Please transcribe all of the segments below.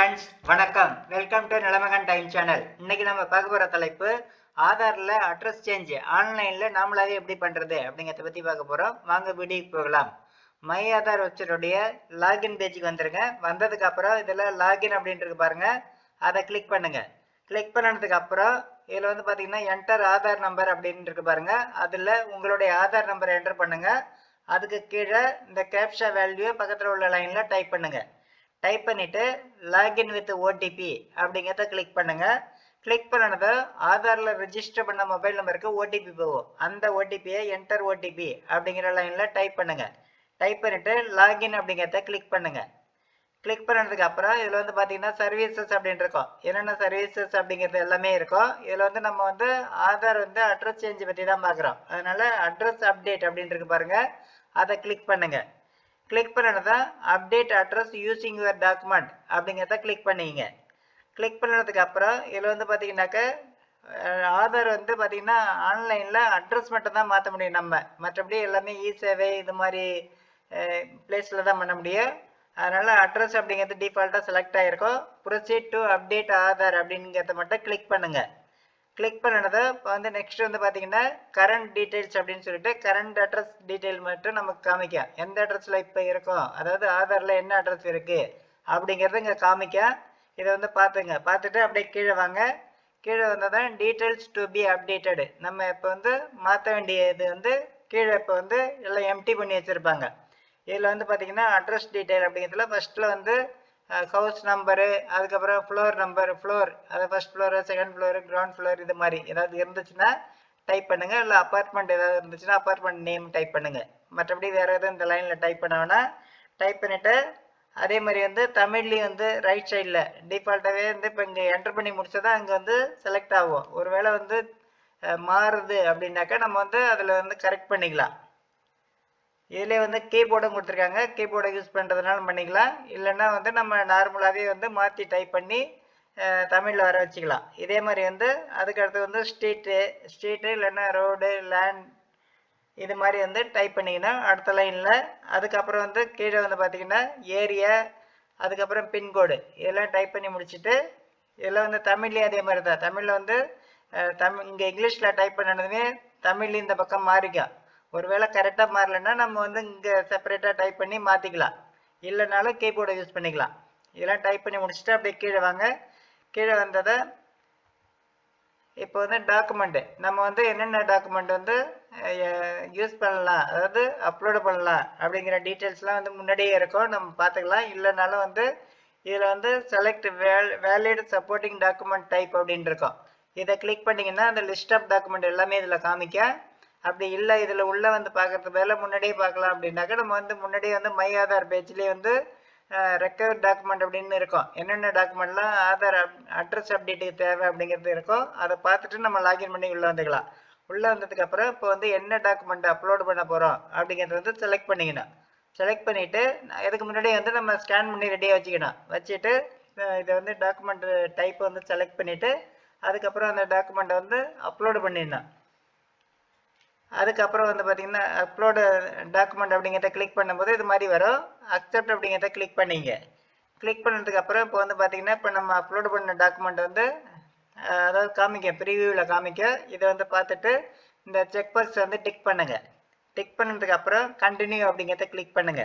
Friends வணக்கம். Welcome to Nilamagan time channel. இன்னைக்கு நம்ம பார்க்க போற தலைப்பு ஆதார்ல அட்ரஸ் சேஞ்ச் ஆன்லைன்ல நாமளாவே எப்படி பண்றது அப்படிங்கறத பத்தி பார்க்க போறோம். வாங்க வீடியோக்கு போகலாம். மை ஆதார் வெப்சைட்டோடைய லாகின் பேஜுக்கு வந்துருங்க. வந்ததுக்கு அப்புறம் இதுல லாகின் அப்படின்றது பாருங்க, அதை கிளிக் பண்ணுங்க. கிளிக் பண்ணதுக்கு அப்புறம் இதுல வந்து பாத்தீங்கன்னா என்டர் ஆதார் நம்பர் அப்படின்னு இருக்கு பாருங்க. அதுல உங்களுடைய ஆதார் நம்பரை என்டர் பண்ணுங்க. அதுக்கு கீழே இந்த கேப்சா வேல்யூ பக்கத்துல உள்ள லைன்ல டைப் பண்ணுங்க. டைப் பண்ணிட்டு லாகின் வித் ஓடிபி அப்படிங்கிறத கிளிக் பண்ணுங்க. கிளிக் பண்ணனது ஆதார்ல ரெஜிஸ்டர் பண்ண மொபைல் நம்பருக்கு ஓடிபி போகும். அந்த ஓடிபியை என்டர் ஓடிபி அப்படிங்கிற லைன்ல டைப் பண்ணுங்க. டைப் பண்ணிட்டு லாகின் அப்படிங்கிறத கிளிக் பண்ணுங்க. கிளிக் பண்ணதுக்கு அப்புறம் இதுல வந்து பாத்தீங்கன்னா சர்வீசஸ் அப்படின்னு இருக்கும். என்னென்ன சர்வீசஸ் அப்படிங்கிறது எல்லாமே இருக்கும். இதுல வந்து நம்ம வந்து ஆதார் வந்து அட்ரஸ் சேஞ்ச் பத்தி தான் பாக்குறோம். அதனால அட்ரஸ் அப்டேட் அப்படின்னு இருக்கு பாருங்க, அதை கிளிக் பண்ணுங்க. கிளிக் பண்ணதான் update address using your document அப்படிங்கிறத கிளிக் பண்ணிங்க. கிளிக் பண்ணதுக்கு அப்புறம் இதில் வந்து பார்த்தீங்கன்னாக்க ஆதார் வந்து பார்த்தீங்கன்னா ஆன்லைனில் அட்ரஸ் மட்டும் தான் மாற்ற முடியும். நம்ம மற்றபடி எல்லாமே இ சேவை இது மாதிரி பிளேஸில் தான் பண்ண முடியும். அதனால் அட்ரஸ் அப்படிங்கிறது டிஃபால்ட்டாக செலக்ட் ஆகிருக்கும். ப்ரொசீட் டு அப்டேட் ஆதார் அப்படிங்கிறத மட்டும் கிளிக் பண்ணுங்கள். கிளிக் பண்ணதை இப்போ வந்து நெக்ஸ்ட் வந்து பார்த்தீங்கன்னா கரண்ட் டீட்டெயில்ஸ் அப்படின்னு சொல்லிட்டு கரண்ட் அட்ரஸ் டீட்டெயில் மட்டும் நமக்கு காமிக்கும். எந்த அட்ரஸில் இப்போ இருக்கும், அதாவது ஆதாரில் என்ன அட்ரஸ் இருக்குது அப்படிங்கிறது இங்கே காமிக்கும். இதை வந்து பார்த்துங்க. பார்த்துட்டு அப்படியே கீழே வாங்க. கீழே வந்ததான் டீட்டெயில்ஸ் டு பி அப்டேட்டடு. நம்ம இப்போ வந்து மாற்ற வேண்டியது வந்து கீழே இப்போ வந்து எல்லாம் எம்டி பண்ணி வச்சுருப்பாங்க. இதில் வந்து பார்த்தீங்கன்னா அட்ரஸ் டீட்டெயில் அப்படிங்கிறதுல ஃபஸ்ட்டில் வந்து ஹவுஸ் நம்பரு, அதுக்கப்புறம் ஃப்ளோர் நம்பர், ஃப்ளோர் அது first floor, second floor, ground floor இது மாதிரி ஏதாவது இருந்துச்சுன்னா டைப் பண்ணுங்க. இல்லை அப்பார்ட்மெண்ட் ஏதாவது இருந்துச்சுன்னா அப்பார்ட்மெண்ட் நேம் டைப் பண்ணுங்க. மற்றபடி வேறு எதுவும் இந்த லைனில் டைப் பண்ண டைப் பண்ணிவிட்டு அதே மாதிரி வந்து தமிழ்லேயும் வந்து ரைட் சைடில் டிஃபால்ட்டாகவே வந்து இப்போ இங்கே என்டர் பண்ணி முடிச்சதான் அங்கே வந்து செலக்ட் ஆகும். ஒருவேளை வந்து மாறுது அப்படின்னாக்கா நம்ம வந்து அதில் வந்து கரெக்ட் பண்ணிக்கலாம். இதிலே வந்து கீபோர்டும் கொடுத்துருக்காங்க. கீபோர்டை யூஸ் பண்ணுறதுனால பண்ணிக்கலாம். இல்லைன்னா வந்து நம்ம நார்மலாகவே வந்து மாற்றி டைப் பண்ணி தமிழில் வர வச்சுக்கலாம். இதே மாதிரி வந்து அதுக்கடுத்து வந்து ஸ்ட்ரீட்டு இல்லைன்னா ரோடு, லேண்ட் இது மாதிரி வந்து டைப் பண்ணிங்கன்னா அடுத்த லைனில். அதுக்கப்புறம் வந்து கீழே வந்து பார்த்திங்கன்னா ஏரியா, அதுக்கப்புறம் பின்கோடு இதெல்லாம் டைப் பண்ணி முடிச்சுட்டு இதெல்லாம் வந்து தமிழ்லேயே அதே மாதிரி தான். தமிழில் வந்து இங்கே இங்கிலீஷில் டைப் பண்ணதுமே தமிழ்லேயும் இந்த பக்கம் மாறிக்கும். ஒருவேளை கரெக்டாக மாறலைன்னா நம்ம வந்து இங்கே செப்பரேட்டாக டைப் பண்ணி மாற்றிக்கலாம். இல்லைனாலும் கீபோர்டை யூஸ் பண்ணிக்கலாம். இதெல்லாம் டைப் பண்ணி முடிச்சுட்டு அப்படியே கீழே வாங்க. கீழே வந்ததை இப்போ வந்து டாக்குமெண்ட்டு நம்ம வந்து என்னென்ன டாக்குமெண்ட் வந்து யூஸ் பண்ணலாம், அதாவது அப்லோடு பண்ணலாம் அப்படிங்கிற டீட்டெயில்ஸ்லாம் வந்து முன்னாடியே இருக்கும். நம்ம பார்த்துக்கலாம். இல்லைனாலும் வந்து இதில் வந்து select valid supporting document type அப்படின்னு இருக்கும். இதை கிளிக் பண்ணிங்கன்னா அந்த லிஸ்ட் ஆஃப் டாக்குமெண்ட் எல்லாமே இதில் காமிக்கும். அப்படி இல்லை இதில் உள்ளே வந்து பார்க்கறது மேலே முன்னாடியே பார்க்கலாம் அப்படின்னாக்கா நம்ம வந்து முன்னாடியே வந்து மை ஆதார் பேஜ்லேயே வந்து ரெக்கவர்ட் டாக்குமெண்ட் அப்படின்னு இருக்கும். என்னென்ன டாக்குமெண்ட்லாம் ஆதார் அட்ரஸ் அப்டேட்டுக்கு தேவை அப்படிங்கிறது இருக்கும். அதை பார்த்துட்டு நம்ம லாகின் பண்ணி உள்ளே வந்துக்கலாம். உள்ளே வந்ததுக்கப்புறம் இப்போ வந்து என்ன டாக்குமெண்ட் அப்லோட் பண்ண போகிறோம் அப்படிங்கிறது வந்து செலக்ட் பண்ணிக்கணும். செலக்ட் பண்ணிவிட்டு இதுக்கு முன்னாடியே வந்து நம்ம ஸ்கேன் பண்ணி ரெடியாக வச்சுக்கணும். வச்சுட்டு இதை வந்து டாக்குமெண்ட் டைப்பை வந்து செலக்ட் பண்ணிவிட்டு அதுக்கப்புறம் அந்த டாக்குமெண்ட்டை வந்து அப்லோடு பண்ணிடணும். அதுக்கப்புறம் வந்து பார்த்தீங்கன்னா அப்லோடு டாக்குமெண்ட் அப்படிங்கிறத கிளிக் பண்ணும்போது இது மாதிரி வரும். அக்செப்ட் அப்படிங்கிறத கிளிக் பண்ணிங்க. கிளிக் பண்ணதுக்கு அப்புறம் இப்போ வந்து பார்த்தீங்கன்னா இப்போ நம்ம அப்லோடு பண்ண டாக்குமெண்ட் வந்து அதாவது காமிக்க ப்ரீவியூவில் காமிக்க. இதை வந்து பார்த்துட்டு இந்த செக் பாக்ஸ் வந்து டிக் பண்ணுங்க. டிக் பண்ணதுக்கு அப்புறம் கண்டினியூ அப்படிங்கிறத கிளிக் பண்ணுங்க.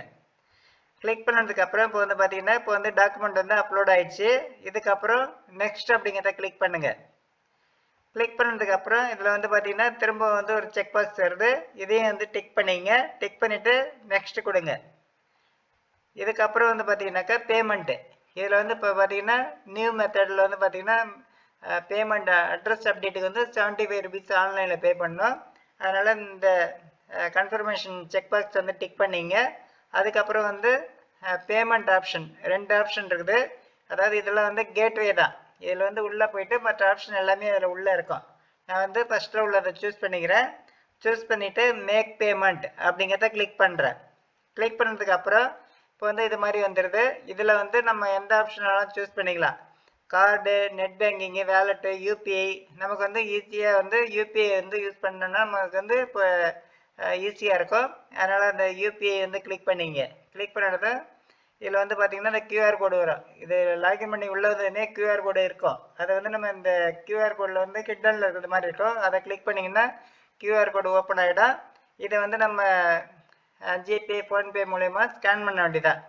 கிளிக் பண்ணதுக்கு அப்புறம் இப்போ வந்து பார்த்தீங்கன்னா இப்போ வந்து டாக்குமெண்ட் வந்து அப்லோட் ஆயிடுச்சு. இதுக்கப்புறம் நெக்ஸ்ட் அப்படிங்கிறத கிளிக் பண்ணுங்க. கிளிக் பண்ணதுக்கு அப்புறம் இதில் வந்து பார்த்தீங்கன்னா திரும்ப வந்து ஒரு செக் பாக்ஸ் வருது. இதையும் வந்து டிக் பண்ணிங்க. டிக் பண்ணிவிட்டு நெக்ஸ்ட் கொடுங்க. இதுக்கப்புறம் வந்து பார்த்தீங்கன்னாக்கா பேமெண்ட்டு. இதில் வந்து இப்போ பார்த்தீங்கன்னா நியூ மெத்தடில் வந்து பார்த்தீங்கன்னா பேமெண்ட் அட்ரஸ் அப்டேட்டுக்கு வந்து 75 ருபீஸ் ஆன்லைனில் பே பண்ணணும். அதனால் இந்த கன்ஃபர்மேஷன் செக் பாக்ஸ் வந்து டிக் பண்ணிங்க. அதுக்கப்புறம் வந்து பேமெண்ட் ஆப்ஷன் 2 ஆப்ஷன் இருக்குது. அதாவது இதெல்லாம் வந்து கேட்வே தான். இதில் வந்து உள்ளே போயிட்டு மற்ற ஆப்ஷன் எல்லாமே அதில் உள்ளே இருக்கும். நான் வந்து ஃபஸ்ட்டில் உள்ளதை சூஸ் பண்ணிக்கிறேன். சூஸ் பண்ணிவிட்டு மேக் பேமெண்ட் அப்படிங்கிறத கிளிக் பண்ணுறேன். கிளிக் பண்ணதுக்கு அப்புறம் இப்போ வந்து இது மாதிரி வந்துடுது. இதில் வந்து நம்ம எந்த ஆப்ஷனாலும் சூஸ் பண்ணிக்கலாம். Card, net banking, வேலெட்டு, UPI. நமக்கு வந்து ஈஸியாக வந்து யூபிஐ வந்து யூஸ் பண்ணோன்னா நமக்கு வந்து இப்போ ஈஸியாக இருக்கும். அதனால் அந்த யூபிஐ வந்து கிளிக் பண்ணிங்க. கிளிக் பண்ணதை இதில் வந்து பார்த்தீங்கன்னா இந்த கியூஆர் கோடு வரும். இது லாகின் பண்ணி உள்ளதுனே கியூஆர் கோடு இருக்கும். அதை வந்து நம்ம இந்த கியூஆர் கோடில் வந்து கிண்டலில் இருக்கிற மாதிரி இருக்கும். அதை கிளிக் பண்ணிங்கன்னா கியூஆர் கோடு ஓப்பன் ஆகிடும். இதை வந்து நம்ம ஜிபே ஃபோன்பே மூலயமா ஸ்கேன் பண்ண வேண்டியதான்.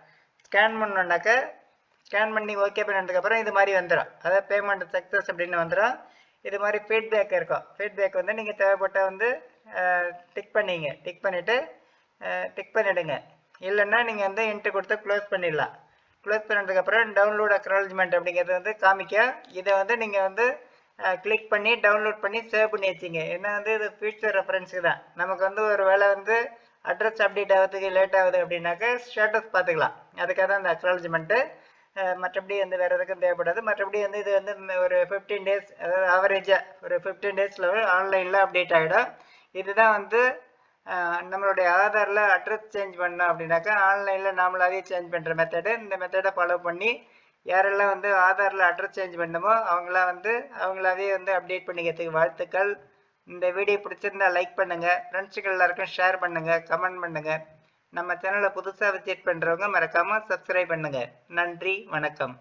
ஸ்கேன் பண்ணோன்னாக்க ஸ்கேன் பண்ணி ஓகே பண்ணதுக்கப்புறம் இது மாதிரி வந்துடும். அதாவது பேமெண்ட் சக்ஸஸ் அப்படின்னு வந்துடும். இது மாதிரி ஃபீட்பேக் இருக்கும். ஃபீட்பேக் வந்து நீங்கள் தேவைப்பட்ட வந்து டிக் பண்ணிவிட்டு டிக் பண்ணிவிடுங்க. இல்லைன்னா நீங்கள் வந்து என்ட்ரு கொடுத்து க்ளோஸ் பண்ணிடலாம். க்ளோஸ் பண்ணதுக்கப்புறம் டவுன்லோட் அக்னாலஜ்மெண்ட் அப்படிங்கிறது வந்து காமிக்கும். இதை வந்து நீங்கள் வந்து கிளிக் பண்ணி டவுன்லோட் பண்ணி சேவ் பண்ணி வச்சிங்க. ஏன்னா வந்து இது ஃபியூச்சர் ரெஃபரன்ஸுக்கு தான். நமக்கு வந்து ஒரு வேளை வந்து அட்ரஸ் அப்டேட் ஆகிறதுக்கு லேட் ஆகுது அப்படின்னாக்க ஸ்டேட்டஸ் பார்த்துக்கலாம். அதுக்காக தான் இந்த அக்னாலஜ்மெண்ட்டு. மற்றபடி வந்து வேறு எதுக்கும் தேவைப்படாது. மற்றபடி வந்து இது வந்து ஒரு 15 டேஸ், அதாவது ஆவரேஜாக ஒரு 15 டேஸில் ஆன்லைனில் அப்டேட் ஆகிடும். இதுதான் வந்து நம்மளுடைய ஆதாரில் அட்ரஸ் சேஞ்ச் பண்ணோம் அப்படின்னாக்கா ஆன்லைனில் நாமளாவே சேஞ்ச் பண்ணுற மெத்தடு. இந்த மெத்தடை ஃபாலோ பண்ணி யாரெல்லாம் வந்து ஆதாரில் அட்ரஸ் சேஞ்ச் பண்ணணுமோ அவங்களாவே வந்து அப்டேட் பண்ணிக்கிறதுக்கு வாழ்த்துக்கள். இந்த வீடியோ பிடிச்சிருந்தா லைக் பண்ணுங்கள், ஃப்ரெண்ட்ஸுக்கு எல்லாருக்கும் ஷேர் பண்ணுங்கள், கமெண்ட் பண்ணுங்கள். நம்ம சேனலை புதுசாக விசிட் பண்ணுறவங்க மறக்காமல் சப்ஸ்கிரைப் பண்ணுங்கள். நன்றி, வணக்கம்.